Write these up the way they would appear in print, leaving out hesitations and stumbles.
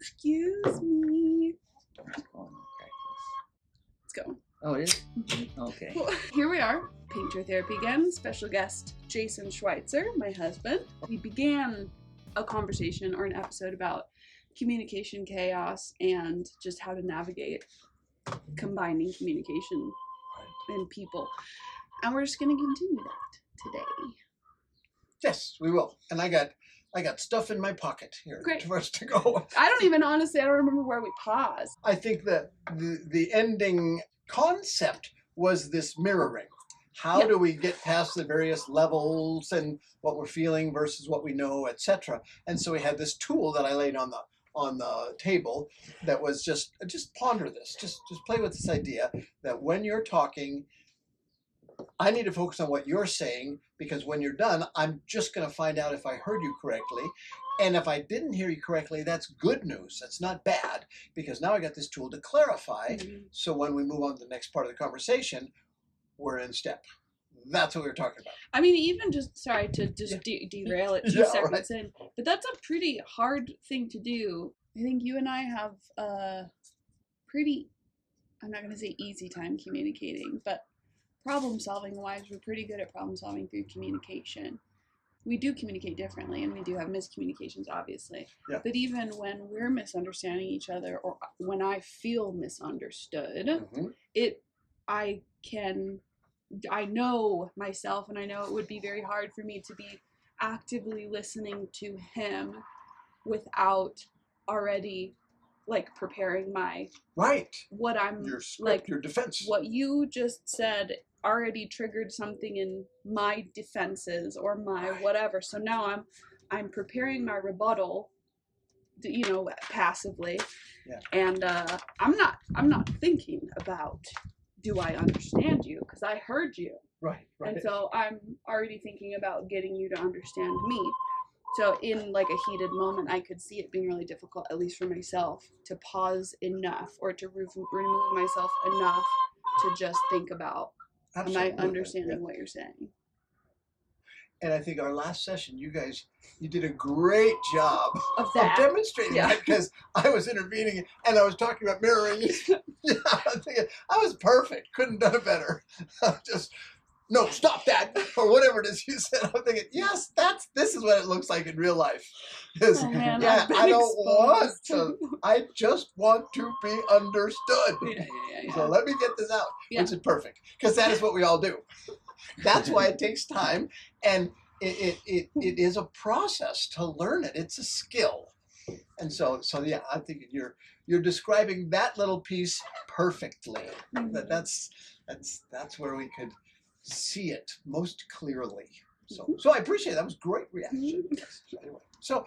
Excuse me. Let's go. Oh, it is? Okay. Well, here we are, Painter Therapy again. Special guest Jason Schweitzer, my husband. We began a conversation or an episode about communication chaos and just how to navigate combining communication and people. And we're just going to continue that today. Yes, we will. And I got stuff in my pocket here for us to go. I don't remember where we paused. I think that the ending concept was this mirroring. How do we get past the various levels and what we're feeling versus what we know, etc. And so we had this tool that I laid on the table that was just ponder this. Just play with this idea that when you're talking, I need to focus on what you're saying, because when you're done, I'm just going to find out if I heard you correctly. And if I didn't hear you correctly, that's good news. That's not bad, because now I got this tool to clarify. Mm-hmm. So when we move on to the next part of the conversation, we're in step. That's what we were talking about. I mean, even just, sorry to just derail it 2 seconds in, but that's a pretty hard thing to do. I think you and I have a pretty, I'm not going to say easy time communicating, but problem solving wise, we're pretty good at problem solving through communication. We do communicate differently, and we do have miscommunications, obviously. Yeah. But even when we're misunderstanding each other, or when I feel misunderstood, mm-hmm. I know myself, and I know it would be very hard for me to be actively listening to him without already like preparing my what I'm your script, like your defense. What you just said already triggered something in my defenses or my whatever. So now I'm preparing my rebuttal, passively. Yeah. And I'm not thinking about, do I understand you? Because I heard you. Right. And so I'm already thinking about getting you to understand me. So in like a heated moment, I could see it being really difficult, at least for myself, to pause enough or to remove myself enough to just think about, Absolutely. Am I understanding what you're saying? And I think our last session, you did a great job of demonstrating that, because I was intervening and I was talking about mirroring. I'm thinking, I was perfect. Couldn't have done it better. No, stop that, or whatever it is you said. I'm thinking, yes, this is what it looks like in real life. I don't want to. I just want to be understood. Yeah. So let me get this out, which is perfect, because that is what we all do. That's why it takes time, and it is a process to learn it. It's a skill, and so yeah, I'm thinking you're describing that little piece perfectly. Mm-hmm. That's where we could see it most clearly. So I appreciate it. That was great reaction. Anyway, so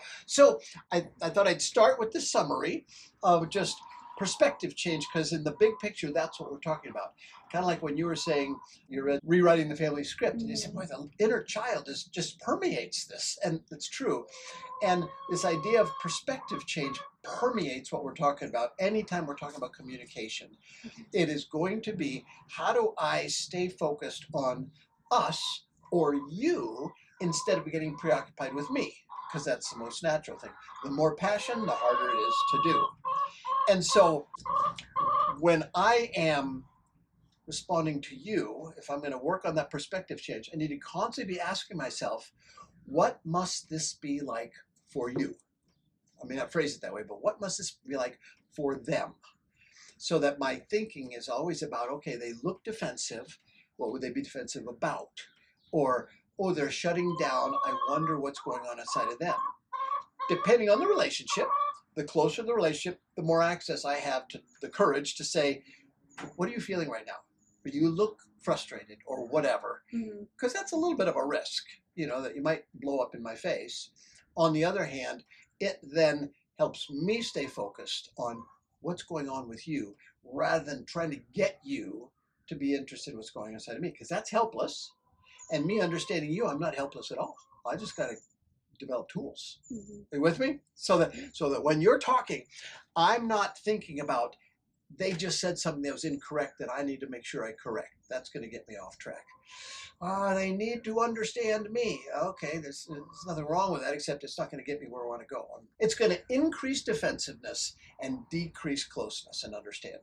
I thought I'd start with the summary of just perspective change, because in the big picture, that's what we're talking about. Kind of like when you were saying you're rewriting the family script, and you said, boy, the inner child just permeates this, and it's true. And this idea of perspective change permeates what we're talking about anytime we're talking about communication. It is going to be, how do I stay focused on us or you instead of getting preoccupied with me? Because that's the most natural thing. The more passion, the harder it is to do. And so when I am responding to you, if I'm going to work on that perspective change, I need to constantly be asking myself, what must this be like for you? I may not phrase it that way, but what must this be like for them? So that my thinking is always about, okay, they look defensive. What would they be defensive about? Or, oh, they're shutting down. I wonder what's going on inside of them. Depending on the relationship, the closer the relationship, the more access I have to the courage to say, what are you feeling right now? Or you look frustrated or whatever. Because that's a little bit of a risk, that you might blow up in my face. On the other hand, it then helps me stay focused on what's going on with you, rather than trying to get you to be interested in what's going on inside of me, because that's helpless. And me understanding you, I'm not helpless at all. I just got to develop tools. Are you with me? So that when you're talking, I'm not thinking about they just said something that was incorrect that I need to make sure I correct. That's going to get me off track. They need to understand me. Okay, there's nothing wrong with that, except it's not going to get me where I want to go. It's going to increase defensiveness and decrease closeness and understanding.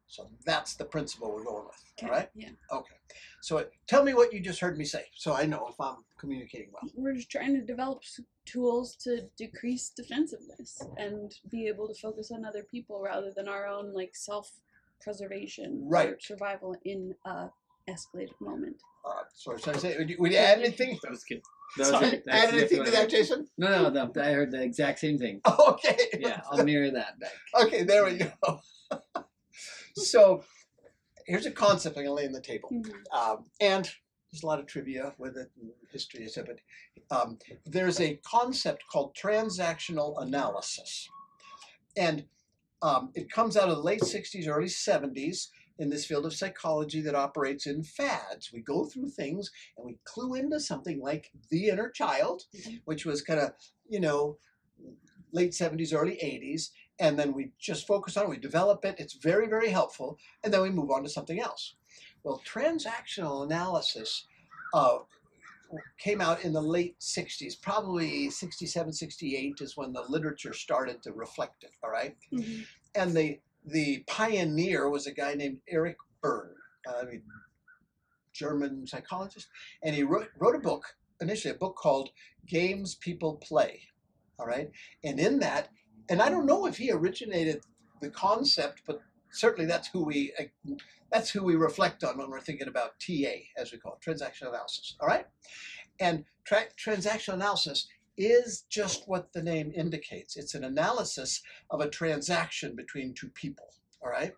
So that's the principle we're going with. Okay. All right? Yeah. Okay. So tell me what you just heard me say, so I know if I'm communicating well. We're just trying to develop tools to decrease defensiveness and be able to focus on other people rather than our own like self-preservation or survival in a escalated moment. So should I say? Would you add anything? That was good. Add anything to that, Jason? No, I heard the exact same thing. Okay. Yeah, I'll mirror that back. Okay, there we go. So here's a concept I'm going to lay on the table. Mm-hmm. And there's a lot of trivia with it, and history, etc. But there's a concept called transactional analysis. And it comes out of the late 60s, early 70s in this field of psychology that operates in fads. We go through things and we clue into something like the inner child, mm-hmm. which was kind of, late 70s, early 80s. And then we just focus on it, we develop it, it's very, very helpful, and then we move on to something else. Well, transactional analysis came out in the late 60s, probably 67, 68 is when the literature started to reflect it, all right? Mm-hmm. And the pioneer was a guy named Eric Berne, German psychologist, and he wrote a book, initially a book called Games People Play, all right? And in that, and I don't know if he originated the concept, but certainly that's who we reflect on when we're thinking about TA, as we call it, transactional analysis. All right, and transactional analysis is just what the name indicates. It's an analysis of a transaction between two people. All right,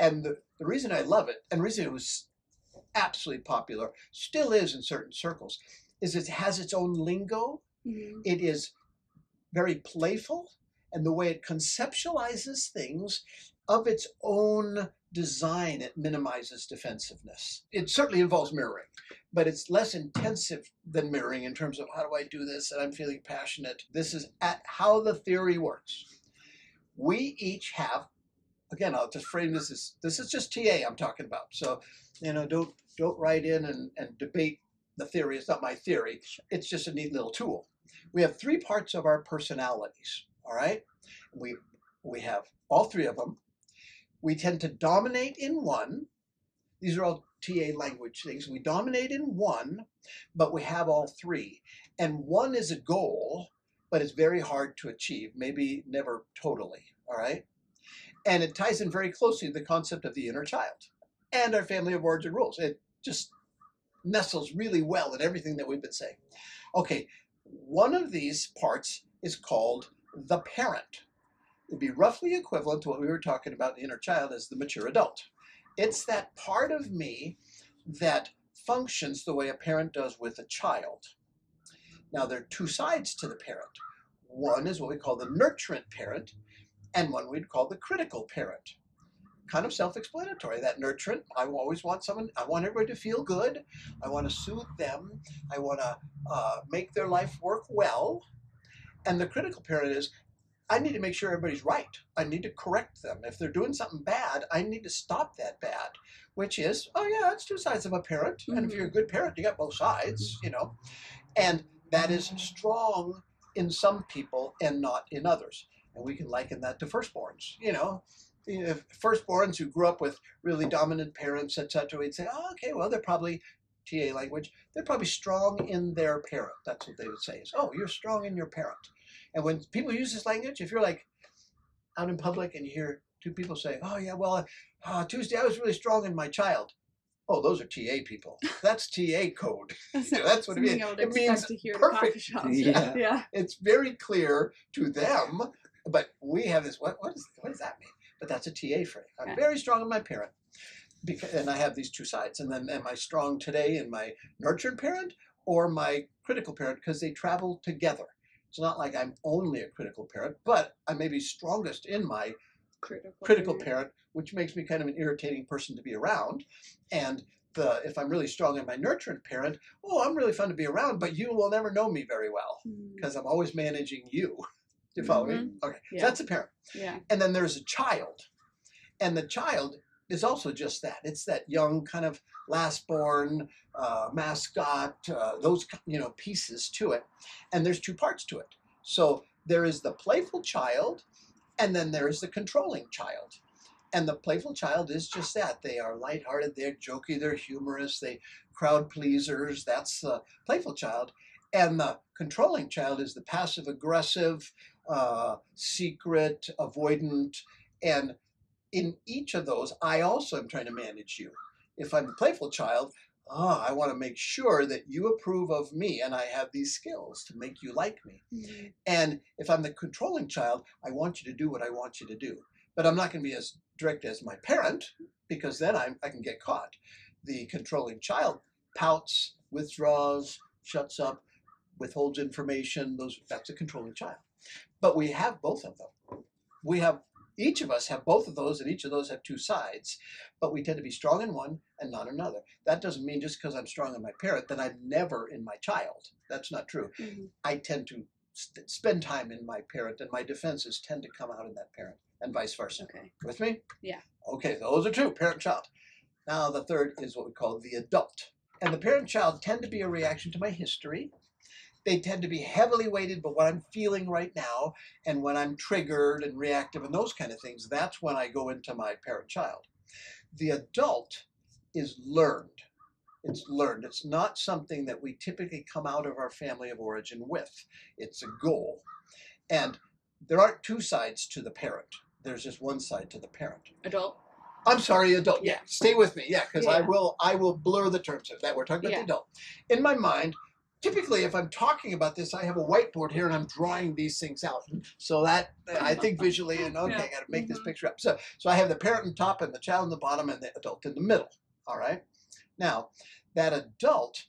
and the reason I love it, and the reason it was absolutely popular, still is in certain circles, is it has its own lingo. Mm-hmm. It is very playful. And the way it conceptualizes things of its own design, it minimizes defensiveness. It certainly involves mirroring, but it's less intensive than mirroring in terms of how do I do this and I'm feeling passionate. This is how the theory works. We each have, again, I'll just frame this is just TA I'm talking about. So, don't write in and debate the theory. It's not my theory. It's just a neat little tool. We have three parts of our personalities. All right, we have all three of them. We tend to dominate in one. These are all TA language things. We dominate in one, but we have all three. And one is a goal, but it's very hard to achieve, maybe never totally. All right, and it ties in very closely to the concept of the inner child and our family of origin rules. It just nestles really well in everything that we've been saying. Okay, one of these parts is called the parent. It'd be roughly equivalent to what we were talking about in the inner child as the mature adult. It's that part of me that functions the way a parent does with a child. Now, there are two sides to the parent. One is what we call the nurturant parent, and one we'd call the critical parent. Kind of self-explanatory. That nurturant, I always want I want everybody to feel good. I want to soothe them. I want to make their life work well. And the critical parent is, I need to make sure everybody's right. I need to correct them. If they're doing something bad, I need to stop that bad, which is, it's two sides of a parent. Mm-hmm. And if you're a good parent, you got both sides, And that is strong in some people and not in others. And we can liken that to firstborns, firstborns who grew up with really dominant parents, etc. We'd say, they're probably TA language, they're probably strong in their parent. That's what they would say is, you're strong in your parent. And when people use this language, if you're like out in public and you hear two people say, Tuesday I was really strong in my child. Oh, those are TA people. That's TA code. That's what it means. It means perfect. Yeah. It's very clear to them, but we have this, what does that mean? But that's a TA phrase. I'm very strong in my parent. And I have these two sides. And then am I strong today in my nurtured parent or my critical parent? Because they travel together. It's not like I'm only a critical parent, but I may be strongest in my critical parent, which makes me kind of an irritating person to be around. And if I'm really strong in my nurturing parent, I'm really fun to be around, but you will never know me very well because I'm always managing you. Do you follow me? Okay, so that's a parent. Yeah. And then there's a child. And the child is also just that. It's that young kind of last born, mascot, those pieces to it. And there's two parts to it. So there is the playful child, and then there is the controlling child. And the playful child is just that. They are lighthearted, they're jokey, they're humorous, they crowd pleasers. That's the playful child. And the controlling child is the passive aggressive, secret, avoidant. And in each of those, I also am trying to manage you. If I'm a playful child, I want to make sure that you approve of me and I have these skills to make you like me. Mm-hmm. And if I'm the controlling child, I want you to do what I want you to do. But I'm not going to be as strict as my parent, because then I can get caught. The controlling child pouts, withdraws, shuts up, withholds information. That's a controlling child. But we have both of them. Each of us have both of those, and each of those have two sides. But we tend to be strong in one and not another. That doesn't mean just because I'm strong in my parent that I'm never in my child. That's not true. Mm-hmm. I tend to spend time in my parent, and my defenses tend to come out in that parent, and vice versa. Okay. With me? Yeah. Okay, those are two, parent-child. Now the third is what we call the adult. And the parent-child tend to be a reaction to my history. They tend to be heavily weighted by what I'm feeling right now, and when I'm triggered and reactive and those kind of things, that's when I go into my parent-child. The adult is learned. It's learned. It's not something that we typically come out of our family of origin with. It's a goal. And there aren't two sides to the parent. There's just one side to the parent. Adult? I'm sorry, adult. Yeah, stay with me. Yeah, because I will blur the terms of that. We're talking about the adult. In my mind, typically, if I'm talking about this, I have a whiteboard here and I'm drawing these things out. So that I think visually, and okay, I got to make this picture up. So I have the parent on top and the child on the bottom and the adult in the middle. All right. Now, that adult,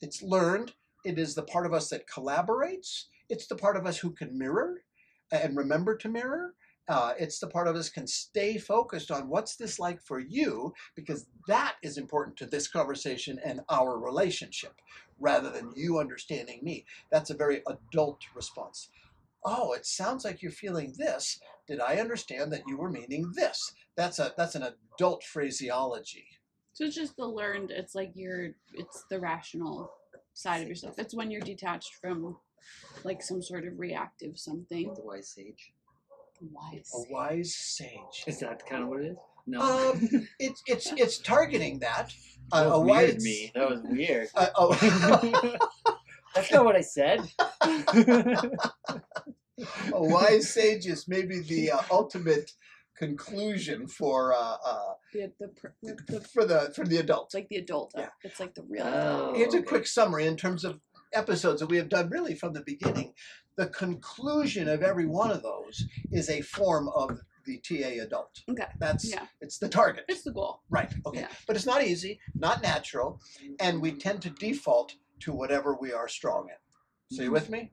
it's learned. It is the part of us that collaborates. It's the part of us who can mirror and remember to mirror. It's the part of us can stay focused on what's this like for you, because that is important to this conversation and our relationship, rather than you understanding me. That's a very adult response. Oh, it sounds like you're feeling this. Did I understand that you were meaning this? That's an adult phraseology. So it's just the learned. It's like it's the rational side of yourself. It's when you're detached from like some sort of reactive something. The wise sage. A wise sage. Is that kind of what it is? No. It's targeting that. That was weird, me. That was weird. That's not what I said. A wise sage is maybe the ultimate conclusion for the adult. It's like the adult. Yeah. It's like the real. Here's a quick summary in terms of episodes that we have done really from the beginning. The conclusion of every one of those is a form of the TA adult. Okay. It's the target. It's the goal. Right. Okay. Yeah. But it's not easy, not natural, and we tend to default to whatever we are strong in. So you with me?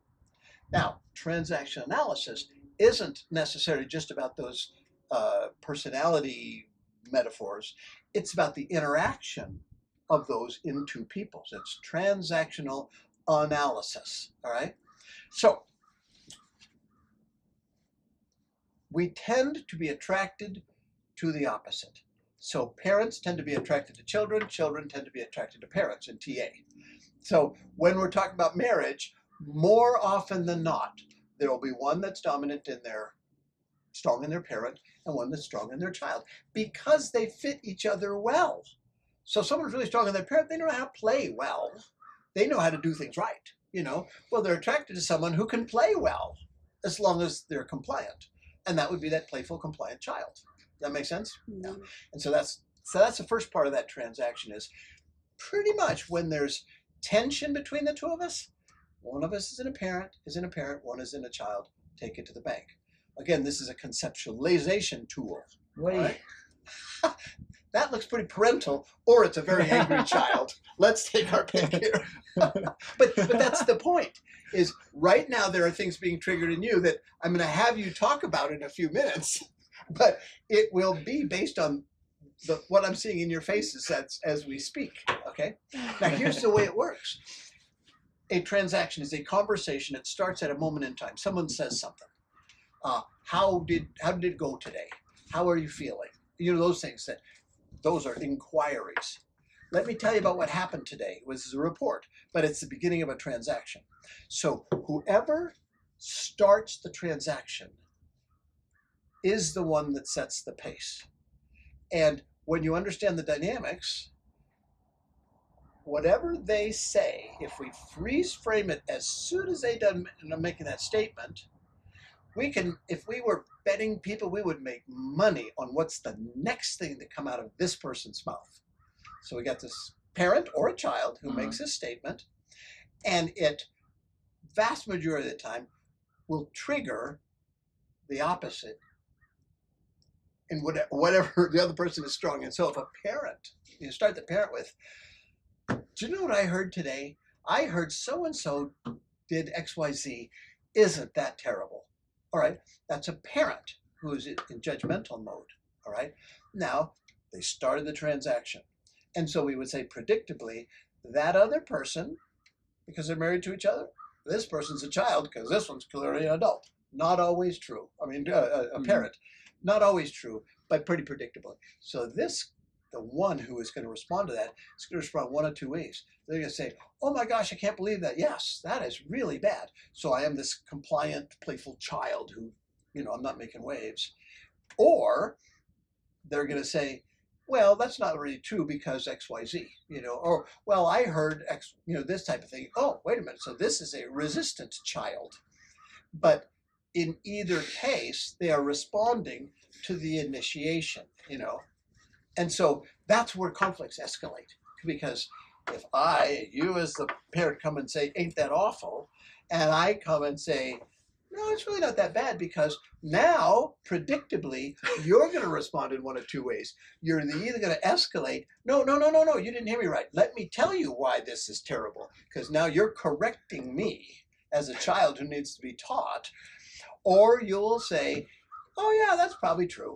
Now, transactional analysis isn't necessarily just about those personality metaphors. It's about the interaction of those in two peoples. It's transactional analysis. All right. So we tend to be attracted to the opposite. So parents tend to be attracted to children. Children tend to be attracted to parents in TA. So when we're talking about marriage, more often than not, there will be one that's dominant in strong in their parent, and one that's strong in their child, because they fit each other well. So someone's really strong in their parent, they know how to play well. They know how to do things right, Well, they're attracted to someone who can play well, as long as they're compliant. And that would be that playful, compliant child. Does that make sense? No. And so that's the first part of that transaction, is pretty much when there's tension between the two of us, one of us is in a parent, one is in a child, take it to the bank. Again, this is a conceptualization tool. Right? That looks pretty parental, or it's a very angry child. Let's take our pick here. But that's the point, is right now there are things being triggered in you that I'm going to have you talk about in a few minutes, but it will be based on what I'm seeing in your faces as we speak, okay? Now here's the way it works. A transaction is a conversation. It starts at a moment in time. Someone says something. How did it go today? How are you feeling? those things those are inquiries. Let me tell you about what happened today. It was a report, but it's the beginning of a transaction. So whoever starts the transaction is the one that sets the pace. And when you understand the dynamics, whatever they say, if we freeze frame it as soon as they done making that statement, we can, if we were betting people, we would make money on what's the next thing to come out of this person's mouth. So we got this parent or a child who makes a statement, and it, vast majority of the time, will trigger the opposite in whatever the other person is strong in. So if a parent, you start the parent with, do you know what I heard today? I heard so-and-so did XYZ. Isn't that terrible? All right, that's a parent who is in judgmental mode. All right, now they started the transaction. And so we would say predictably, that other person, because they're married to each other, this person's a child because this one's clearly an adult. Not always true. I mean, a parent. Not always true, but pretty predictably. So the one who is going to respond to that is going to respond one of two ways. They're going to say, oh my gosh, I can't believe that. Yes, that is really bad. So I am this compliant, playful child who, I'm not making waves. Or they're going to say, well, that's not really true because XYZ, or, well, I heard X, this type of thing. Oh, wait a minute. So this is a resistant child. But in either case, they are responding to the initiation, And so that's where conflicts escalate. Because if you as the parent come and say, ain't that awful? And I come and say, no, it's really not that bad, because now, predictably, you're going to respond in one of two ways. You're either going to escalate, no, you didn't hear me right. Let me tell you why this is terrible, because now you're correcting me as a child who needs to be taught. Or you'll say, oh yeah, that's probably true,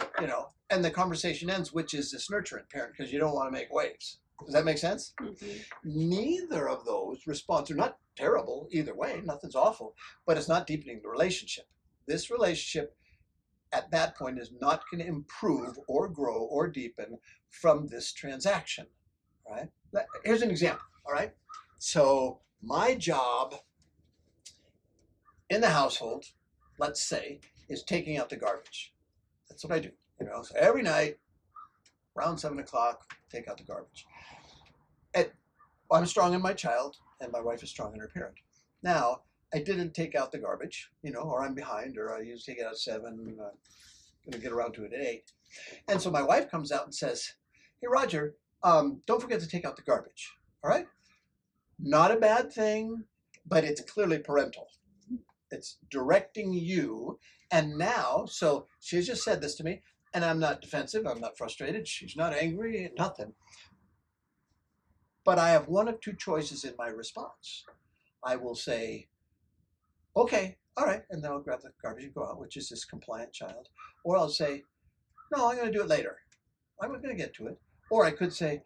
and the conversation ends, which is this nurturant parent, because you don't want to make waves. Does that make sense? Mm-hmm. Neither of those responses are not terrible either way. Nothing's awful, but it's not deepening the relationship. This relationship at that point is not going to improve or grow or deepen from this transaction, right? Here's an example, all right? So my job in the household, let's say, is taking out the garbage. That's what I do, So every night, around 7 o'clock, take out the garbage. I'm strong in my child, and my wife is strong in her parent. Now, I didn't take out the garbage, or I'm behind, or I usually take it out at 7, I'm going to get around to it at 8. And so my wife comes out and says, hey, Roger, don't forget to take out the garbage, all right? Not a bad thing, but it's clearly parental. It's directing you. And now, so she's just said this to me, and I'm not defensive, I'm not frustrated, she's not angry, nothing. But I have one of two choices in my response. I will say, okay, all right, and then I'll grab the garbage and go out, which is this compliant child. Or I'll say, no, I'm going to do it later. I'm going to get to it. Or I could say,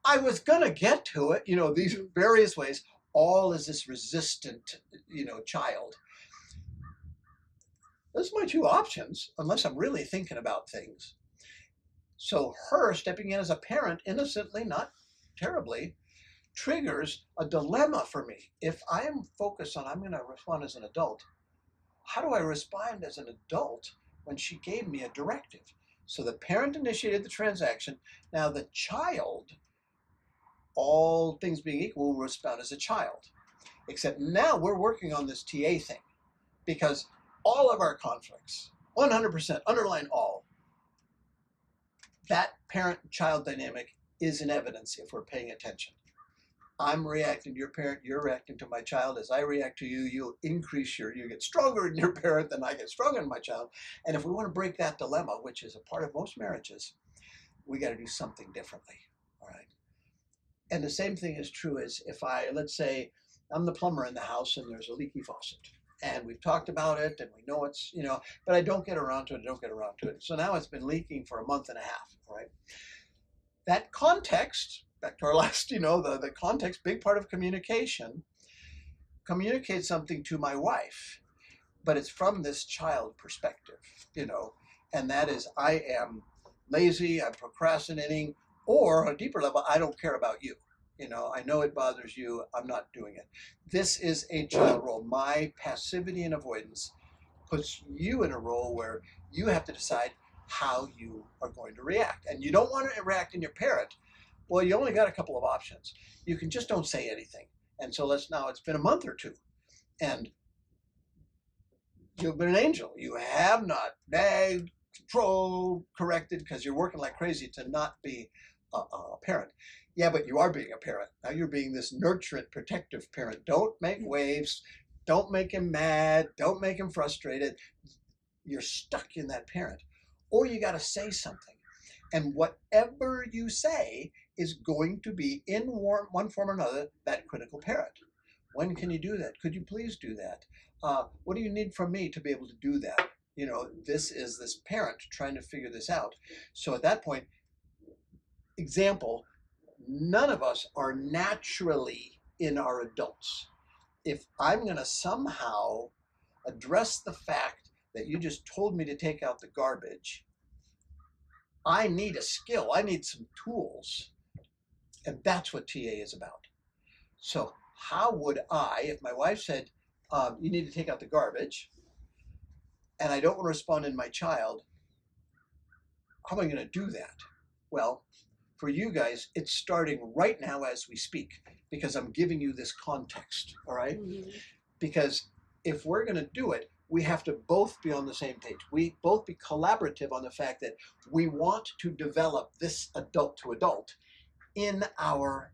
I was going to get to it, these various ways, all as this resistant, child. Those are my two options, unless I'm really thinking about things. So her stepping in as a parent, innocently, not terribly, triggers a dilemma for me. If I am focused on I'm going to respond as an adult, how do I respond as an adult when she gave me a directive? So the parent initiated the transaction. Now the child, all things being equal, will respond as a child. Except now we're working on this TA thing, because all of our conflicts, 100%, underline all, that parent-child dynamic is in evidence if we're paying attention. I'm reacting to your parent, you're reacting to my child. As I react to you, you get stronger in your parent than I get stronger in my child. And if we want to break that dilemma, which is a part of most marriages, we got to do something differently, all right? And the same thing is true as if let's say I'm the plumber in the house and there's a leaky faucet. And we've talked about it and we know it's, but I don't get around to it, So now it's been leaking for a month and a half, right? That context, back to our last, the context, big part of communication, communicates something to my wife, but it's from this child perspective, and that is I am lazy, I'm procrastinating, or on a deeper level, I don't care about you. You know, I know it bothers you, I'm not doing it. This is a child role. My passivity and avoidance puts you in a role where you have to decide how you are going to react. And you don't want to react in your parent. Well, you only got a couple of options. You can just don't say anything. And so it's been a month or two, and you've been an angel. You have not nagged, controlled, corrected, because you're working like crazy to not be a parent. Yeah, but you are being a parent. Now you're being this nurturant, protective parent. Don't make waves. Don't make him mad. Don't make him frustrated. You're stuck in that parent. Or you got to say something. And whatever you say is going to be, in one form or another, that critical parent. When can you do that? Could you please do that? What do you need from me to be able to do that? You know, this is this parent trying to figure this out. So at that point, example, none of us are naturally in our adults. If I'm going to somehow address the fact that you just told me to take out the garbage, I need a skill. I need some tools. And that's what TA is about. So how would I, if my wife said, you need to take out the garbage, and I don't want to respond in my child, how am I going to do that? Well, for you guys, it's starting right now as we speak, because I'm giving you this context, all right? Mm-hmm. Because if we're going to do it, we have to both be on the same page. We both be collaborative on the fact that we want to develop this adult to adult in our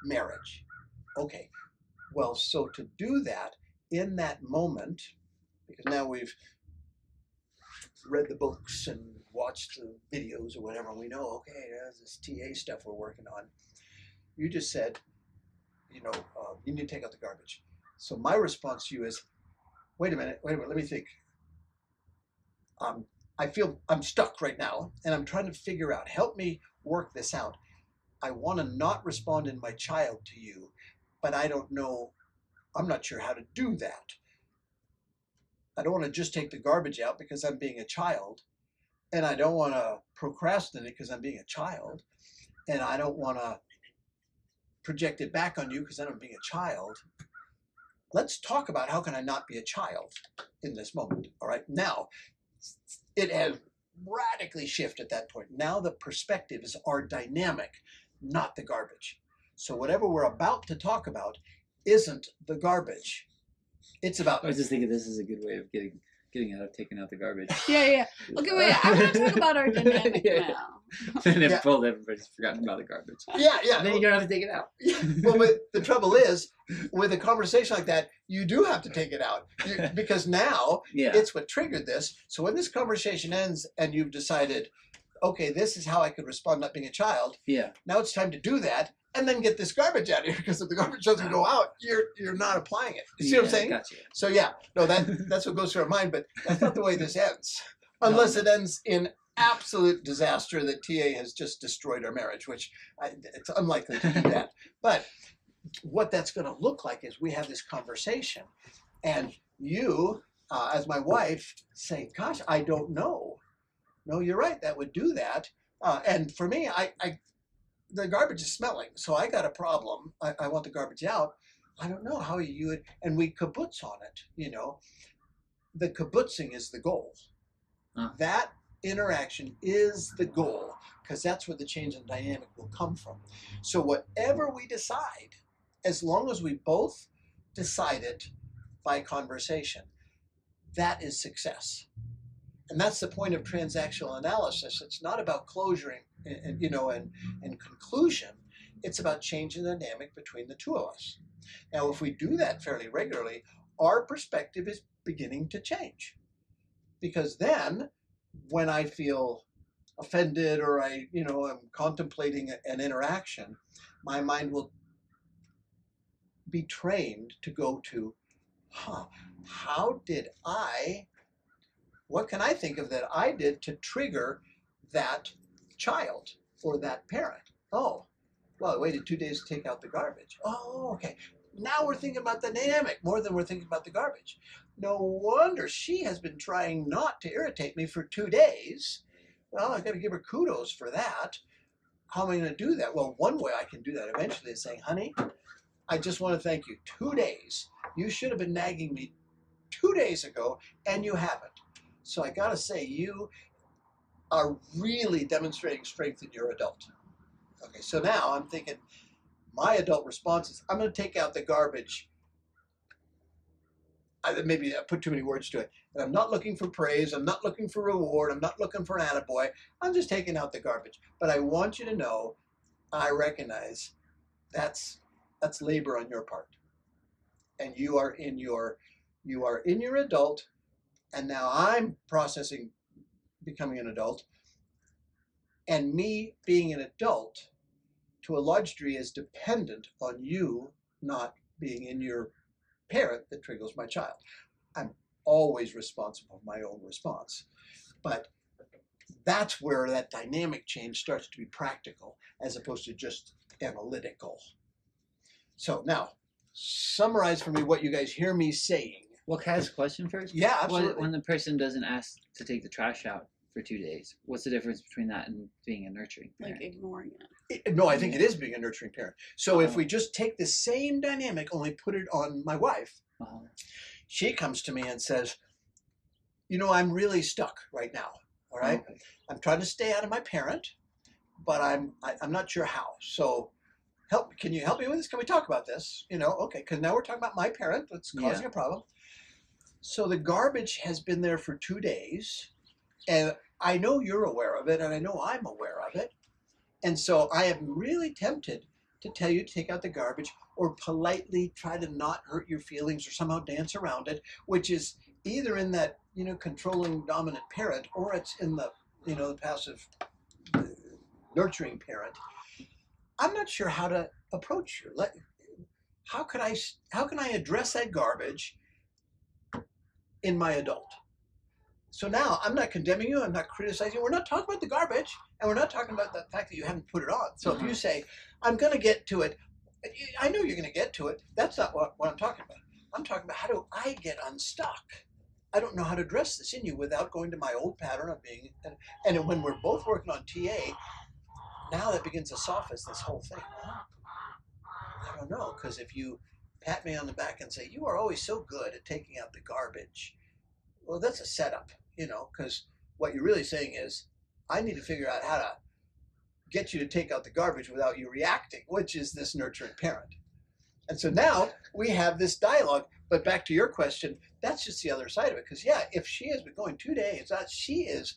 marriage. Okay, well, so to do that in that moment, because now we've read the books and watched the videos or whatever, and we know, okay, there's this TA stuff we're working on. You just said, you need to take out the garbage. So my response to you is, wait a minute, let me think. I feel I'm stuck right now, and I'm trying to figure out, help me work this out. I want to not respond in my child to you, but I don't know, I'm not sure how to do that. I don't want to just take the garbage out because I'm being a child, and I don't want to procrastinate because I'm being a child, and I don't want to project it back on you because I'm being a child. Let's talk about how can I not be a child in this moment, all right? Now, it has radically shifted at that point. Now the perspectives are dynamic, not the garbage. So whatever we're about to talk about isn't the garbage. It's about... I was just thinking this is a good way of getting out of taking out the garbage. Yeah. Okay, wait, I want to talk about our dynamic now. And then everybody's forgotten about the garbage. Yeah. And then you don't have to take it out. Well, but the trouble is, with a conversation like that, you do have to take it out. Because now, it's what triggered this. So when this conversation ends and you've decided, okay, this is how I could respond not being a child. Yeah. Now it's time to do that. And then get this garbage out of here, because if the garbage doesn't go out, you're not applying it. You see what I'm saying? Gotcha. So that's what goes through our mind, but that's not the way this ends. Unless it ends in absolute disaster that TA has just destroyed our marriage, which it's unlikely to do that. But what that's going to look like is we have this conversation, and you, as my wife, say, gosh, I don't know. No, you're right, that would do that. And for me, the garbage is smelling, so I got a problem. I want the garbage out. I don't know how you would, and we kibbutz on it, The kibbutzing is the goal. That interaction is the goal, because that's where the change in dynamic will come from. So whatever we decide, as long as we both decide it by conversation, that is success. And that's the point of transactional analysis. It's not about closure and conclusion. It's about changing the dynamic between the two of us. Now, if we do that fairly regularly, our perspective is beginning to change. Because then, when I feel offended or I'm contemplating an interaction, my mind will be trained to go to, what can I think of that I did to trigger that child or that parent? Oh, well, I waited 2 days to take out the garbage. Oh, okay. Now we're thinking about the dynamic more than we're thinking about the garbage. No wonder she has been trying not to irritate me for 2 days. Well, I got to give her kudos for that. How am I going to do that? Well, one way I can do that eventually is saying, honey, I just want to thank you. 2 days. You should have been nagging me 2 days ago, and you haven't. So I got to say, you are really demonstrating strength in your adult. Okay, so now I'm thinking my adult response is, I'm going to take out the garbage. Maybe I put too many words to it. And I'm not looking for praise. I'm not looking for reward. I'm not looking for an attaboy. I'm just taking out the garbage. But I want you to know, I recognize that's labor on your part. And you are in your adult, and now I'm processing becoming an adult. And me being an adult, to a large degree, is dependent on you not being in your parent that triggers my child. I'm always responsible for my own response. But that's where that dynamic change starts to be practical as opposed to just analytical. So now, summarize for me what you guys hear me saying. Well, can I ask a question first? Yeah, absolutely. When the person doesn't ask to take the trash out for 2 days, what's the difference between that and being a nurturing parent? Like ignoring it. No, I think it is being a nurturing parent. So if we just take the same dynamic, only put it on my wife, she comes to me and says, you know, I'm really stuck right now. All right. Okay. I'm trying to stay out of my parent, but I'm not sure how. So can you help me with this? Can we talk about this? You know, okay, because now we're talking about my parent that's causing a problem. So the garbage has been there for 2 days, and I know you're aware of it, and I know I'm aware of it. And so I am really tempted to tell you to take out the garbage, or politely try to not hurt your feelings or somehow dance around it, which is either in that, you know, controlling dominant parent, or it's in the, you know, the passive nurturing parent. I'm not sure how to approach you. How can I address that garbage in my adult? So now I'm not condemning you. I'm not criticizing you. We're not talking about the garbage, and we're not talking about the fact that you haven't put it on. So if you say, I'm going to get to it, I know you're going to get to it. That's not what I'm talking about. I'm talking about, how do I get unstuck? I don't know how to address this in you without going to my old pattern of being, and when we're both working on TA, now that begins to soften this whole thing. I don't know, because if you pat me on the back and say, you are always so good at taking out the garbage, well, that's a setup, you know, because what you're really saying is, I need to figure out how to get you to take out the garbage without you reacting, which is this nurturing parent. And so now we have this dialogue. But back to your question, that's just the other side of it. Because yeah, if she has been going 2 days, she is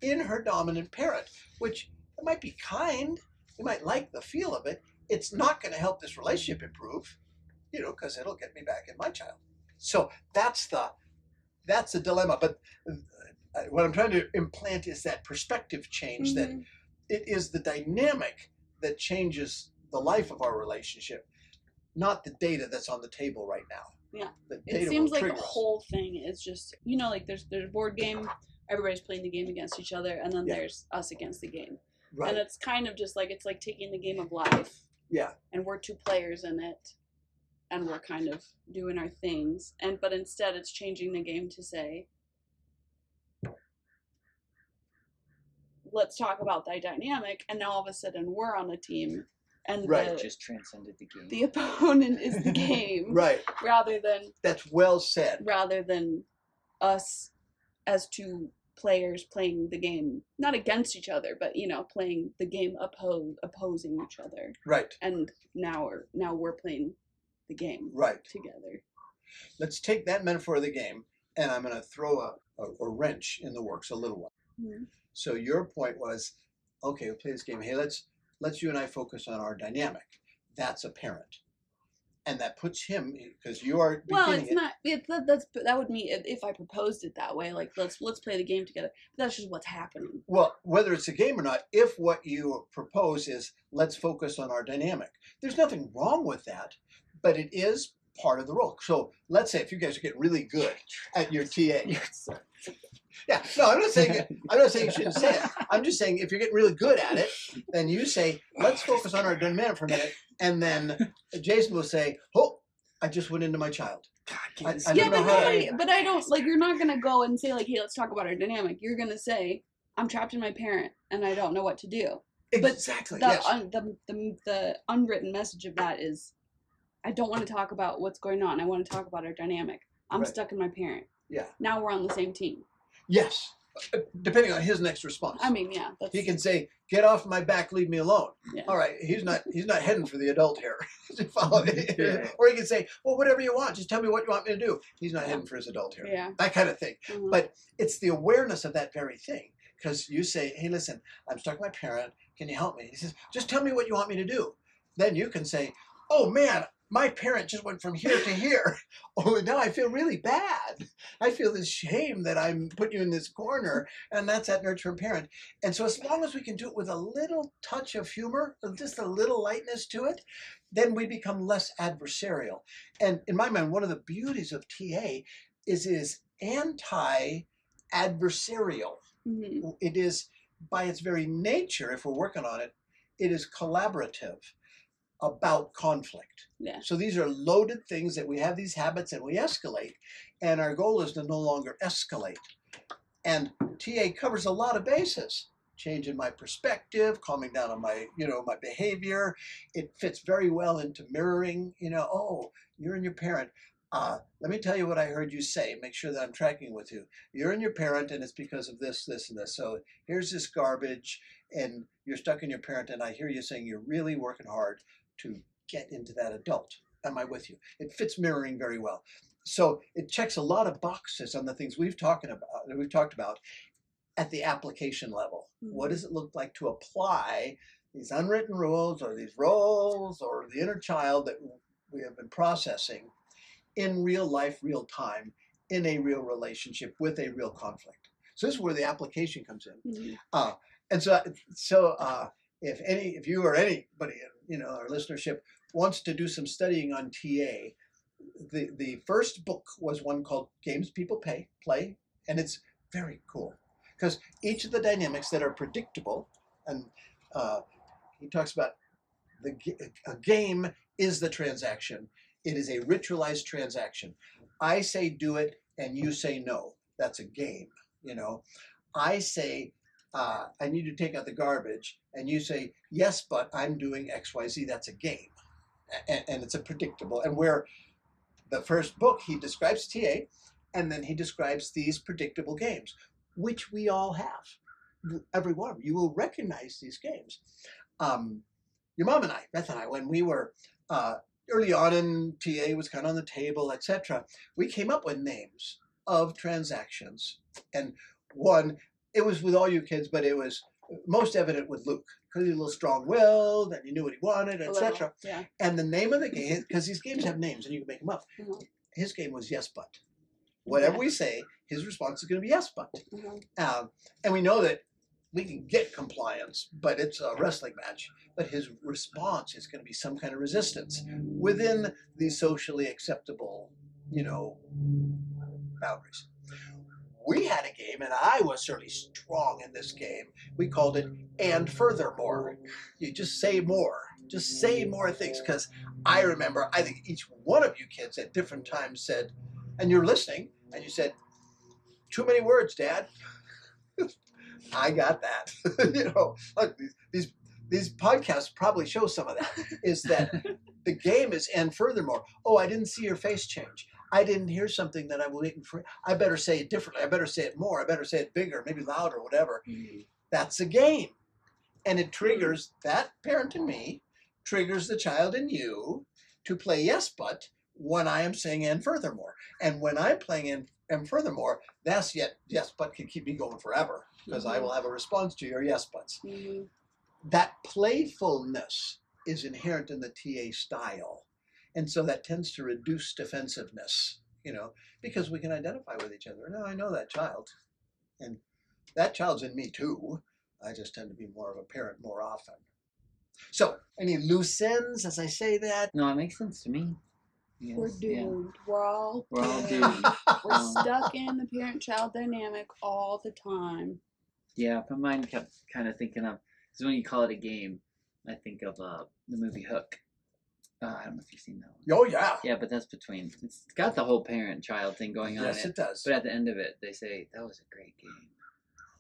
in her dominant parent, which it might be kind, you might like the feel of it. It's not going to help this relationship improve, you know, because it'll get me back in my child. So that's the dilemma. But what I'm trying to implant is that perspective change, that it is the dynamic that changes the life of our relationship, not the data that's on the table right now. Yeah. It seems like the whole thing is just, you know, like there's a board game, everybody's playing the game against each other, and then there's us against the game. Right. And it's kind of just like, it's like taking the game of life. Yeah. And we're 2 players in it, and we're kind of doing our things. But instead it's changing the game to say, let's talk about that dynamic, and now all of a sudden we're on a team. And just transcended the game. The opponent is the game. Right. Rather than... That's well said. Rather than us as 2 players playing the game, not against each other, but, you know, playing the game opposing each other. Right. And now we're playing the game together. Let's take that metaphor of the game, and I'm going to throw a wrench in the works, a little one. Mm-hmm. So your point was, okay, we'll play this game. Hey, let's you and I focus on our dynamic. That's a parent. And that puts him, because you are beginning that would mean if I proposed it that way, like let's play the game together. But that's just what's happening. Well, whether it's a game or not, if what you propose is let's focus on our dynamic, there's nothing wrong with that, but it is part of the role. So let's say if you guys get really good at your TA. Yeah, no, I'm not saying you shouldn't say it. I'm just saying if you're getting really good at it, then you say, let's focus on our dynamic for a minute, and then Jason will say, oh, I just went into my child. But I don't, like, you're not going to go and say, like, hey, let's talk about our dynamic. You're going to say, I'm trapped in my parent and I don't know what to do. Exactly. But yes. the unwritten message of that is, I don't want to talk about what's going on. I want to talk about our dynamic. I'm Right. stuck in my parent. Yeah. Now we're on the same team. Yes. Depending on his next response. I mean, yeah. He can say, "Get off my back, leave me alone." Yeah. All right, he's not heading for the adult here. Yeah. Or he can say, "Well, whatever you want, just tell me what you want me to do." He's not heading for his adult here. Yeah. That kind of thing. Mm-hmm. But it's the awareness of that very thing. Because you say, "Hey, listen, I'm stuck with my parent. Can you help me?" He says, "Just tell me what you want me to do." Then you can say, "Oh man, my parent just went from here to here. Oh, now I feel really bad. I feel this shame that I'm putting you in this corner." And that's that nurturing parent. And so as long as we can do it with a little touch of humor, just a little lightness to it, then we become less adversarial. And in my mind, one of the beauties of TA is it is anti-adversarial. Mm-hmm. It is, by its very nature, if we're working on it, it is collaborative about conflict. Yeah. So these are loaded things that we have these habits and we escalate, and our goal is to no longer escalate. And TA covers a lot of bases. Changing my perspective, calming down on my, my behavior. It fits very well into mirroring, oh, you're and your parent. Let me tell you what I heard you say. Make sure that I'm tracking with you. You're and your parent, and it's because of this, this, and this. So here's this garbage, and you're stuck in your parent, and I hear you saying you're really working hard to get into that adult. Am I with you? It fits mirroring very well. So it checks a lot of boxes on the things we've talked about at the application level. Mm-hmm. What does it look like to apply these unwritten rules or these roles or the inner child that we have been processing in real life, real time, in a real relationship with a real conflict? So this is where the application comes in. Mm-hmm. And so if you or anybody, our listenership wants to do some studying on TA, the first book was one called Games People Play, and it's very cool because each of the dynamics that are predictable, and he talks about a game is the transaction. It is a ritualized transaction. I say do it, and you say no. That's a game. I say, I need to take out the garbage, and you say, yes, but I'm doing XYZ. That's a game. And it's a predictable. And where the first book, he describes TA, and then he describes these predictable games, which we all have. Every one of you will recognize these games. Your mom and I, Beth and I, when we were early on in TA was kind of on the table, etc., we came up with names of transactions. And one, it was with all you kids, but it was most evident with Luke, because he was a little strong-willed and he knew what he wanted, etc. Yeah. And the name of the game, because these games have names and you can make them up, mm-hmm. His game was yes, but. Whatever we say, his response is going to be yes, but. Mm-hmm. And we know that we can get compliance, but it's a wrestling match. But his response is going to be some kind of resistance within the socially acceptable, boundaries. We had a game, and I was certainly strong in this game. We called it "and furthermore." You just say more. Just say more things. Because I remember, I think each one of you kids at different times said, and you're listening, and you said, "Too many words, Dad." I got that. Look, these podcasts probably show some of that. Is that the game is "and furthermore." Oh, I didn't see your face change. I didn't hear something that I'm waiting for. I better say it differently. I better say it more. I better say it bigger, maybe louder, whatever. Mm-hmm. That's a game. And it triggers that parent in me, triggers the child in you to play yes, but when I am saying "and furthermore." And when I'm playing and furthermore, that's yes, but can keep me going forever because mm-hmm. I will have a response to your yes, buts. Mm-hmm. That playfulness is inherent in the TA style. And so that tends to reduce defensiveness, because we can identify with each other. No, I know that child. And that child's in me too. I just tend to be more of a parent more often. So, any loose ends as I say that? No, it makes sense to me. Yes, we're doomed. Yeah. We're all doomed. We're stuck in the parent-child dynamic all the time. Yeah, my mind kept kind of thinking of, because when you call it a game, I think of the movie Hook. I don't know if you've seen that one. Oh, yeah. Yeah, but that's it's got the whole parent-child thing going on. Yes, it does. But at the end of it, they say, that was a great game.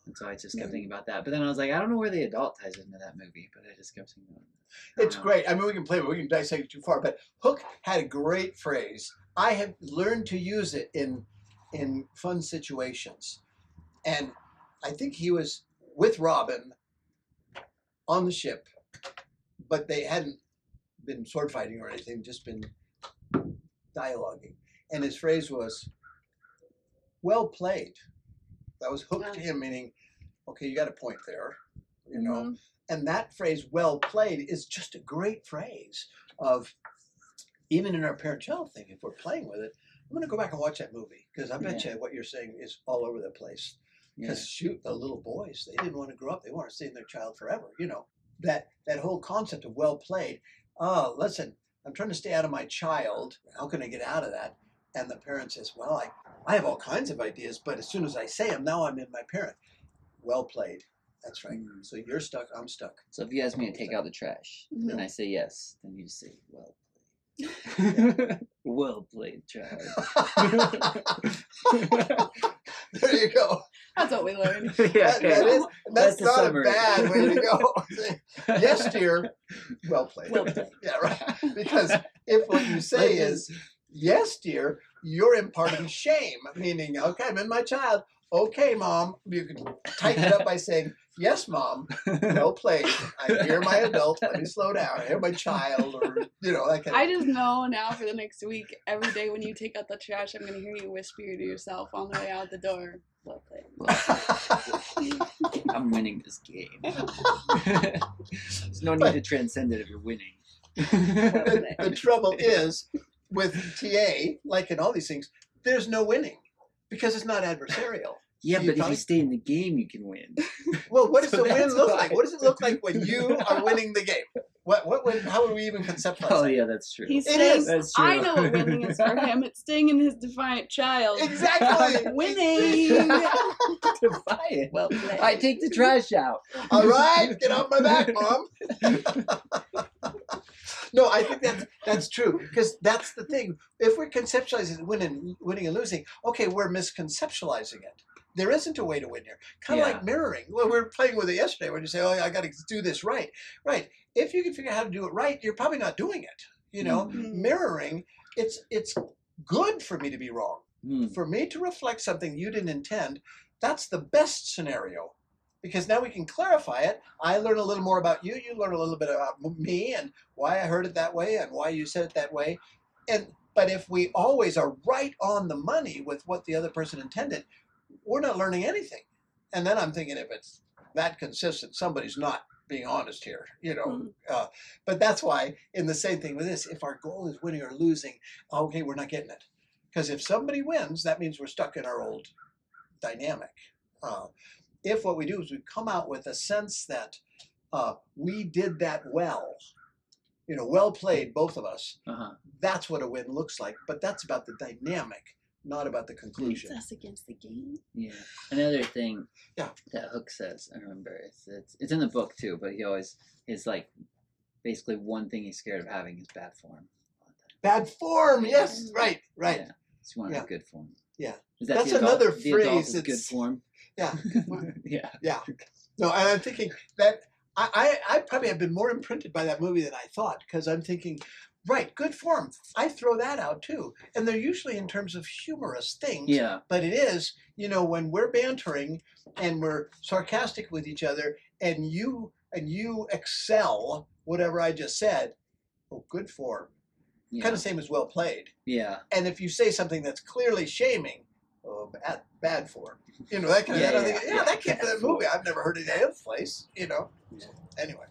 And so I just kept thinking about that. But then I was like, I don't know where the adult ties into that movie, but I just kept thinking it's great. I mean, we can play, but we can dissect it too far. But Hook had a great phrase. I have learned to use it in fun situations. And I think he was with Robin on the ship, but they hadn't been sword fighting or anything, just been dialoguing. And his phrase was, well played. That was Hook to him, meaning, okay, you got a point there, you know. And that phrase, well played, is just a great phrase of, even in our parent-child thing, if we're playing with it, I'm going to go back and watch that movie, because I bet you what you're saying is all over the place. Because shoot, the little boys, they didn't want to grow up. They want to stay in their child forever, you know. That whole concept of well played. Oh, listen, I'm trying to stay out of my child. How can I get out of that? And the parent says, well, I have all kinds of ideas, but as soon as I say them, now I'm in my parent. Well played. That's right. So you're stuck, I'm stuck. So if you ask me to take out the trash, and I say yes, then you just say, well played. Well played, child. There you go. That's what we learned. That's not a bad way to go. Yes, dear. Well played. Well played. Yeah, right. Because if what you say is, yes, dear, you're imparting shame, meaning, okay, I'm in my child. Okay, Mom. You can tighten it up by saying, yes, Mom. Well played. I hear my adult. Let me slow down. I hear my child, or, you know, that kind of I just know now for the next week, every day when you take out the trash, I'm going to hear you whisper to yourself on the way out the door. Well played. I'm winning this game. There's no need to transcend it if you're winning. The trouble is, with TA, like in all these things, there's no winning because it's not adversarial. Yeah, but if you stay in the game, you can win. Well, what does the win look like? What does it look like when you are winning the game? How would we even conceptualize Oh, that? yeah, that's true. He's saying, I know what winning is for him. It's staying in his defiant child. Exactly. Winning. Defiant. Well played. I take the trash out. All right, get off my back, Mom. No, I think that's true, because that's the thing. If we're conceptualizing winning and losing, okay, we're misconceptualizing it. There isn't a way to win here. Kind of like mirroring. Well, we were playing with it yesterday when you say, oh, I got to do this right. Right. If you can figure out how to do it right, you're probably not doing it. You know, mirroring, it's good for me to be wrong. For me to reflect something you didn't intend, that's the best scenario. Because now we can clarify it. I learn a little more about you. You learn a little bit about me and why I heard it that way and why you said it that way. But if we always are right on the money with what the other person intended, we're not learning anything. And then I'm thinking, if it's that consistent, somebody's not being honest here, you know. But that's why, in the same thing with this, if our goal is winning or losing, okay, we're not getting it. Because if somebody wins, that means we're stuck in our old dynamic. If what we do is we come out with a sense that we did that well, you know, well played, both of us, that's what a win looks like. But that's about the dynamic, not about the conclusion. It's us against the game. Yeah. Another thing that Hook says, I remember, it's in the book too, but he always is like, basically one thing he's scared of having is bad form. Bad form, yes, right. Yeah. So you want to have good form. Yeah. That's another phrase. The adult is good form. Yeah. Yeah. No, and I'm thinking that I probably have been more imprinted by that movie than I thought, because I'm thinking, right, good form. I throw that out too. And they're usually in terms of humorous things. Yeah. But it is, you know, when we're bantering and we're sarcastic with each other and you excel whatever I just said, oh, good form. Yeah. Kind of same as well played. Yeah. And if you say something that's clearly shaming, oh, bad form. You know, that kind of thing. That can't be that movie. I've never heard it any other place, you know. Anyway.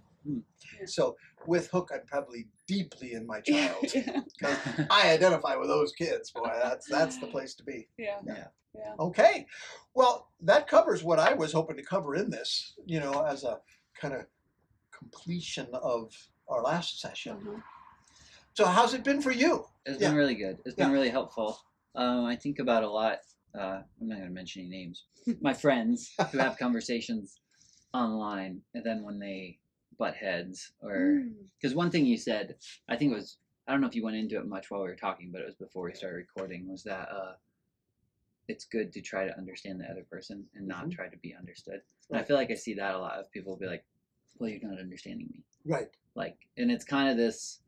So with Hook, I'm probably deeply in my child. Because I identify with those kids. Boy, that's the place to be. Yeah. Okay. Well, that covers what I was hoping to cover in this, you know, as a kind of completion of our last session. So how's it been for you? It's been really good. It's been really helpful. I think about a lot. I'm not going to mention any names. My friends who have conversations online, and then when they butt heads, or because one thing you said, I think it was, I don't know if you went into it much while we were talking, but it was before we started recording, was that it's good to try to understand the other person and not try to be understood. And I Right. feel like I see that a lot of people be like, well, you're not understanding me. Right. Like, and it's kind of this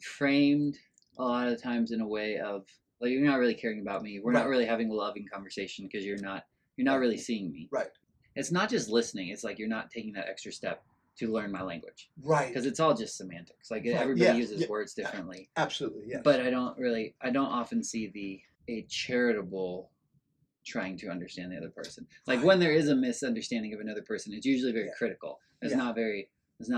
framed a lot of times in a way of like, you're not really caring about me. We're not really having a loving conversation because you're not really seeing me. Right. It's not just listening. It's like you're not taking that extra step to learn my language. Right. Because it's all just semantics. Like everybody uses words differently. Absolutely, yes. But I don't often see a charitable trying to understand the other person. Like when there is a misunderstanding of another person, it's usually very critical. It's not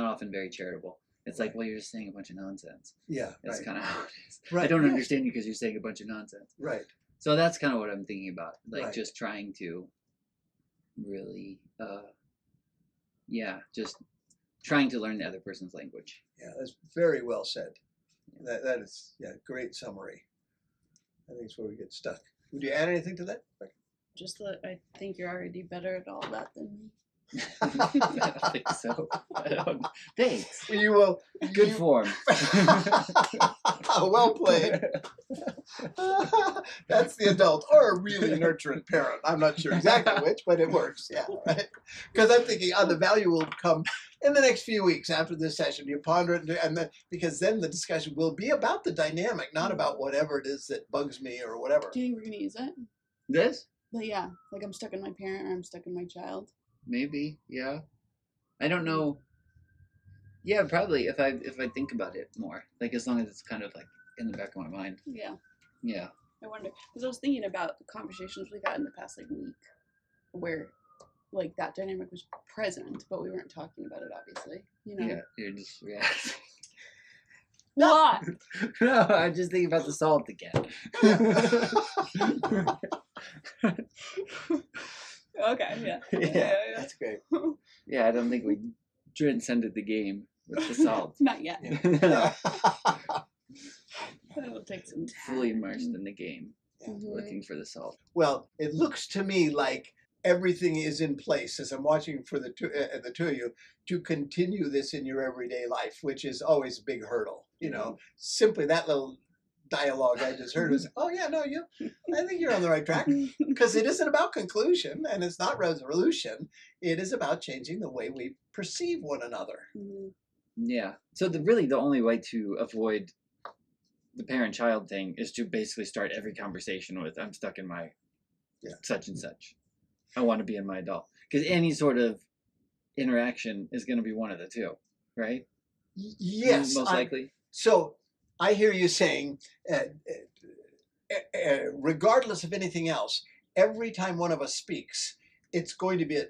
often very charitable. It's like, well, you're just saying a bunch of nonsense. Yeah. That's kind of how it is. Right. I don't understand you because you're saying a bunch of nonsense. Right. So that's kind of what I'm thinking about. Like just trying to really, just trying to learn the other person's language. Yeah, that's very well said. That is, great summary. I think it's where we get stuck. Would you add anything to that? Just that I think you're already better at all that than me. I don't think so. Thanks. You will. Good form. Well played. That's the adult or a really nurturant parent. I'm not sure exactly which, but it works. Yeah, right. Because I'm thinking, the value will come in the next few weeks after this session. You ponder it, and then because then the discussion will be about the dynamic, not about whatever it is that bugs me or whatever. Do you think we're gonna use it? This? But yeah, like I'm stuck in my parent or I'm stuck in my child. Maybe, yeah. I don't know. Yeah, probably if I think about it more, like as long as it's kind of like in the back of my mind. Yeah. Yeah. I wonder because I was thinking about the conversations we had in the past week, where like that dynamic was present, but we weren't talking about it. Obviously, Yeah, you're just reacting. What? No, I'm just thinking about the salt again. Okay, yeah. That's great. Yeah, I don't think we transcended the game with the salt. Not yet. No. It'll take some time. Fully immersed in the game, looking for the salt. Well, it looks to me like everything is in place as I'm watching for the two of you to continue this in your everyday life, which is always a big hurdle. Simply that little dialogue I just heard was, I think you're on the right track, because it isn't about conclusion and it's not resolution. It is about changing the way we perceive one another. Yeah. So the only way to avoid the parent-child thing is to basically start every conversation with, I'm stuck in my such and such. I want to be in my adult. Because any sort of interaction is going to be one of the two, right? Yes. Most likely. So I hear you saying, regardless of anything else, every time one of us speaks, it's going to be a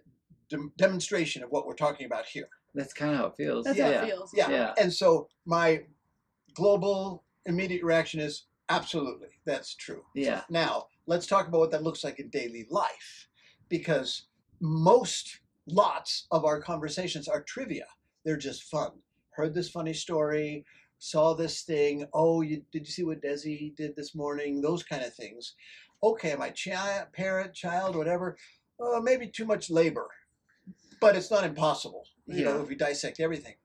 demonstration of what we're talking about here. That's kind of how it feels. That's how it feels. Yeah. And so my global immediate reaction is, absolutely, that's true. Yeah. Now, let's talk about what that looks like in daily life, because lots of our conversations are trivia. They're just fun. Heard this funny story, saw this thing. Oh, did you see what Desi did this morning? Those kind of things. Okay, my parent, child, whatever. Maybe too much labor, but it's not impossible. If we dissect everything.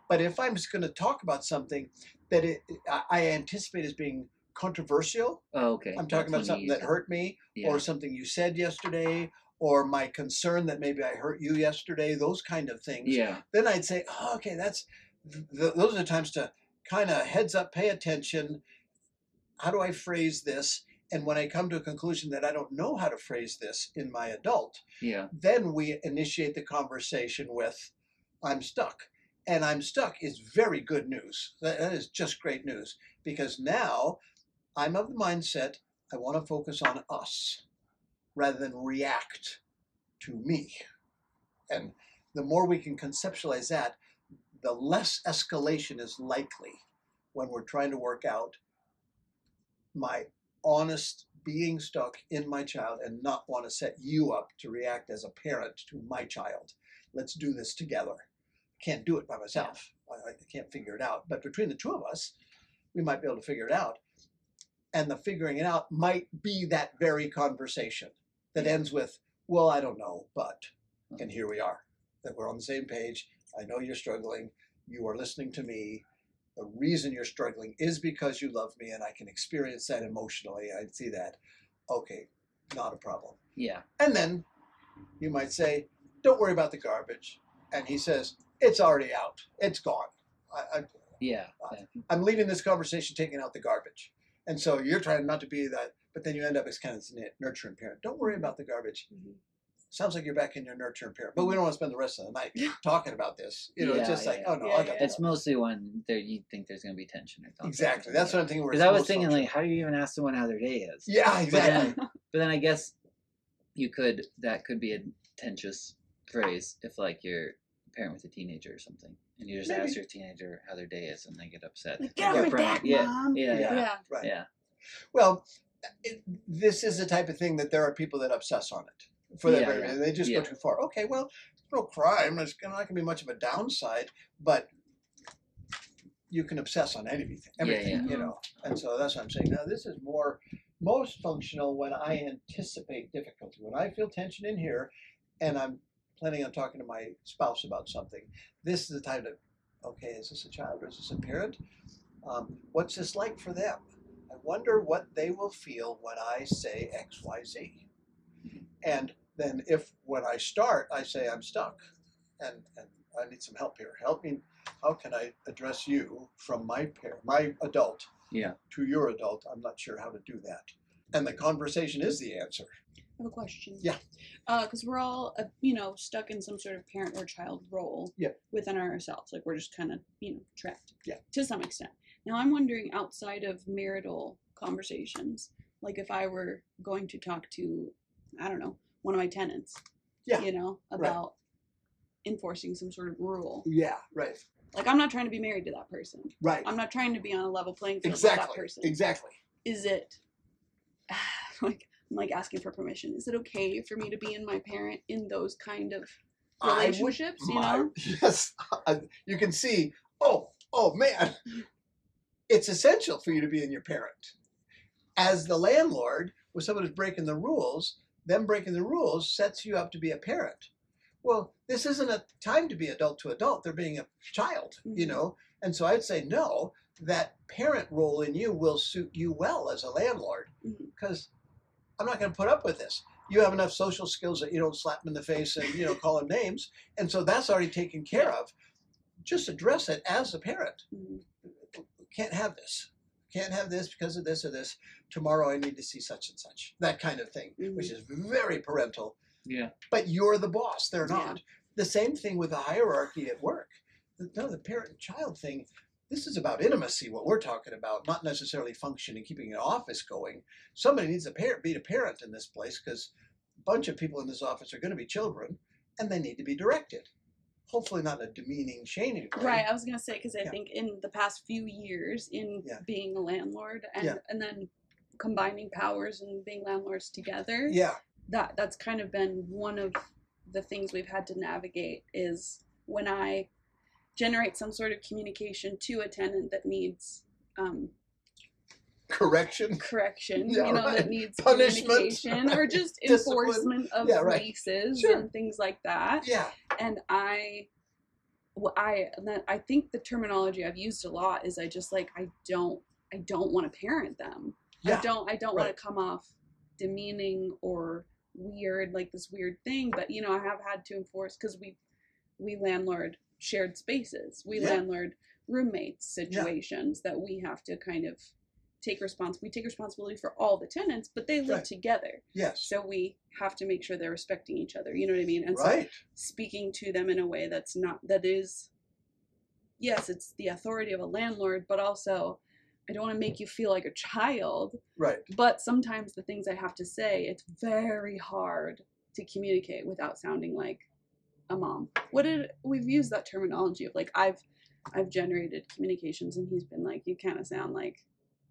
But if I'm just going to talk about something that I anticipate as being controversial, I'm talking about something that hurt me, or something you said yesterday, or my concern that maybe I hurt you yesterday, those kind of things. Yeah. Then I'd say, those are the times to kind of heads up, pay attention. How do I phrase this? And when I come to a conclusion that I don't know how to phrase this in my adult, then we initiate the conversation with, I'm stuck. And I'm stuck is very good news. That is just great news, because now I'm of the mindset I want to focus on us rather than react to me. And the more we can conceptualize that, the less escalation is likely when we're trying to work out my honest being stuck in my child and not want to set you up to react as a parent to my child. Let's do this together. Can't do it by myself. I can't figure it out. But between the two of us, we might be able to figure it out. And the figuring it out might be that very conversation that ends with, well, I don't know, but, and here we are, that we're on the same page. I know you're struggling. You are listening to me. The reason you're struggling is because you love me, and I can experience that emotionally. I see that. Okay, not a problem. Yeah. And then you might say, don't worry about the garbage. And he says, it's already out. It's gone. I'm leaving this conversation taking out the garbage. And so you're trying not to be that, but then you end up as kind of nurturing parent. Don't worry about the garbage. Mm-hmm. Sounds like you're back in your nurturing parent. But we don't want to spend the rest of the night talking about this. It's just oh no, I got It's mostly when you think there's going to be tension or something. Exactly. That's what I'm thinking. Because I was thinking, like, how do you even ask someone how their day is? Yeah, exactly. But then I guess that could be a contentious phrase if, like, you're a parent with a teenager or something, and you just ask your teenager how their day is, and they get upset. Like, get off my back, Mom. Yeah. Right. Yeah. Well, this is the type of thing that there are people that obsess on it. For that very reason. They just go too far. Okay, well, no crime. There's not going to be much of a downside, but you can obsess on everything, And so that's what I'm saying. Now, this is most functional when I anticipate difficulty. When I feel tension in here and I'm planning on talking to my spouse about something, this is the time to, okay, is this a child or is this a parent? What's this like for them? I wonder what they will feel when I say X, Y, Z. And then when I start, I say I'm stuck and I need some help here. Help me. How can I address you from my adult to your adult? I'm not sure how to do that. And the conversation is the answer. I have a question. Yeah. Because we're all, stuck in some sort of parent or child role within ourselves. Like we're just kind of, trapped to some extent. Now I'm wondering, outside of marital conversations, like if I were going to talk to, I don't know, one of my tenants, about enforcing some sort of rule. Yeah, right. Like, I'm not trying to be married to that person. Right. I'm not trying to be on a level playing field with that person. Exactly. Is it, I'm asking for permission. Is it okay for me to be in my parent in those kind of relationships, Yes. You can see, oh man, it's essential for you to be in your parent. As the landlord, when someone is breaking the rules, them breaking the rules sets you up to be a parent. Well, this isn't a time to be adult to adult. They're being a child, And so I'd say, no, that parent role in you will suit you well as a landlord, because I'm not going to put up with this. You have enough social skills that you don't slap them in the face and, call them names. And so that's already taken care of. Just address it as a parent. Can't have this. Can't have this because of this or this. Tomorrow I need to see such and such. That kind of thing, which is very parental. Yeah. But you're the boss. They're not. The same thing with the hierarchy at work. The parent-child thing, this is about intimacy, what we're talking about, not necessarily function and keeping an office going. Somebody needs to be a parent in this place because a bunch of people in this office are going to be children, and they need to be directed. Hopefully not in a demeaning, shaming way. Right, I was going to say, because I think in the past few years in being a landlord and then combining powers and being landlords together, that's kind of been one of the things we've had to navigate, is when I generate some sort of communication to a tenant that needs correction, that needs punishment, communication, or just enforcement of leases and things like that. Yeah. And I think the terminology I've used a lot is I don't want to parent them. Yeah. I don't want to come off demeaning or weird, like this weird thing, but I have had to enforce, because we landlord shared spaces, landlord roommates situations that we have to kind of take responsibility for all the tenants, but they live together. Yes. So we have to make sure they're respecting each other. You know what I mean? And so speaking to them in a way it's the authority of a landlord, but also I don't want to make you feel like a child. Right. But sometimes the things I have to say, it's very hard to communicate without sounding like a mom. We've used that terminology of like, I've generated communications and he's been like, you kind of sound like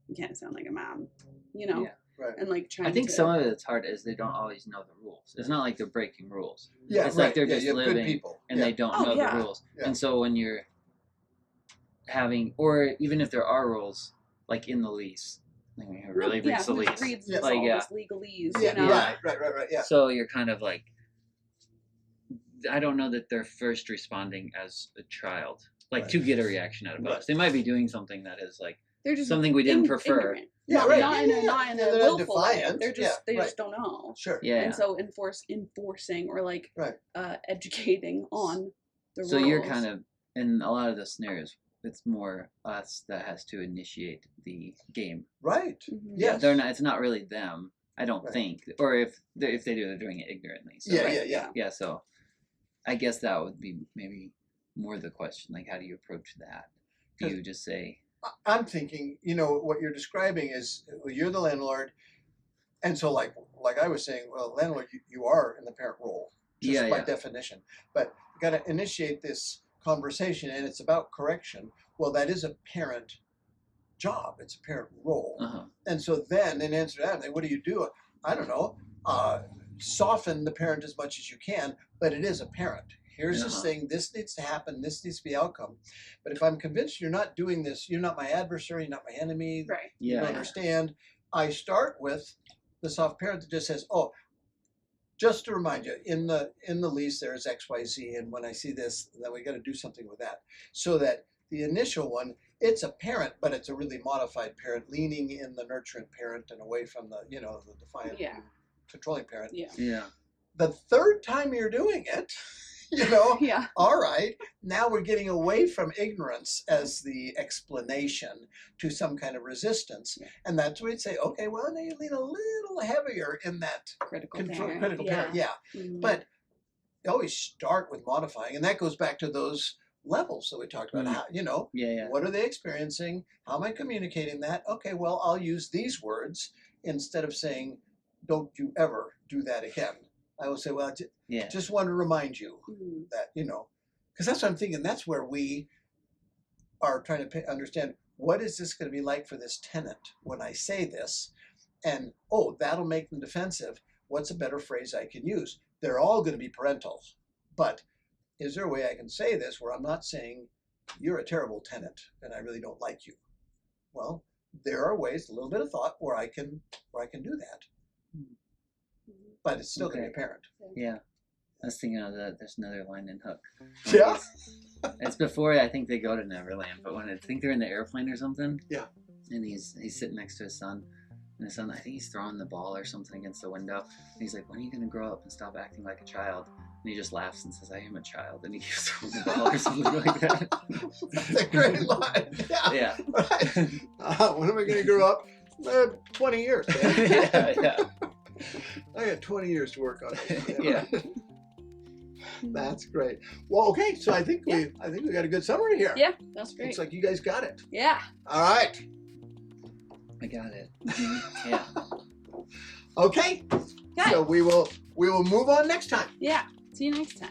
a mom, Yeah. Right. And like trying I think some of it's hard is they don't always know the rules. It's not like they're breaking rules. Yeah. It's like they're just living good people. And they don't know the rules. Yeah. And so when you're having, or even if there are rules, like in the lease, really reads the lease. Reads this legalese, Right. Yeah. So you're kind of like, I don't know that they're first responding as a child, like to get a reaction out of us. They might be doing something that is like They're just something we didn't prefer. Ignorant. Yeah, not, right. not in a They're willful way. defiant. They're just Yeah, they just don't know. Sure. Yeah. And so enforcing or like educating on the so rules. you're kind of in a lot of the scenarios. It's more us that has to initiate the game. Right. Mm-hmm. Yes. They're not. It's not really them. I don't think. Or if they do, they're doing it ignorantly. So, Yeah. So, I guess that would be maybe more the question. Like, how do you approach that? Do you just say? I'm thinking, what you're describing is you're the landlord, and so like I was saying, well, landlord, you are in the parent role, just by definition. But you got to initiate this conversation, and it's about correction. Well, that is a parent job. It's a parent role. Uh-huh. And so then, in answer to that, what do you do? I don't know. Soften the parent as much as you can, but it is a parent. Here's this thing. This needs to happen. This needs to be outcome. But if I'm convinced you're not doing this, you're not my adversary, you're not my enemy. Right. You don't understand. I start with the soft parent that just says, "Oh, just to remind you, in the lease there is X, Y, Z, and when I see this, then we got to do something with that." So that the initial one, it's a parent, but it's a really modified parent, leaning in the nurturant parent and away from the the defiant, controlling parent. Yeah. The third time you're doing it. All right, now we're getting away from ignorance as the explanation to some kind of resistance. And that's where we'd say, okay, well, now you lean a little heavier in that critical parent. Mm-hmm. But you always start with modifying. And that goes back to those levels that we talked about. How, what are they experiencing? How am I communicating that? Okay, well, I'll use these words instead of saying, don't you ever do that again. I will say, well, just want to remind you that, because that's what I'm thinking. That's where we are trying to understand, what is this going to be like for this tenant when I say this? And, that'll make them defensive. What's a better phrase I can use? They're all going to be parental. But is there a way I can say this where I'm not saying, you're a terrible tenant and I really don't like you? Well, there are ways, a little bit of thought, where I can do that. But it's still going to be apparent. Yeah. I was thinking of there's another line in Hook. Yeah. It's before I think they go to Neverland, but when I think they're in the airplane or something. Yeah. And he's sitting next to his son. And his son, I think he's throwing the ball or something against the window. And he's like, when are you going to grow up and stop acting like a child? And he just laughs and says, I am a child. And he keeps throwing the ball or something like that. That's a great line. Yeah. Right. When am I going to grow up? 20 years. Yeah. I got 20 years to work on it. Yeah. That's great. Well, okay, so I think we got a good summary here. Yeah, that's great. Looks like you guys got it. Yeah. All right. I got it. Yeah. Okay. So we will move on next time. Yeah. See you next time.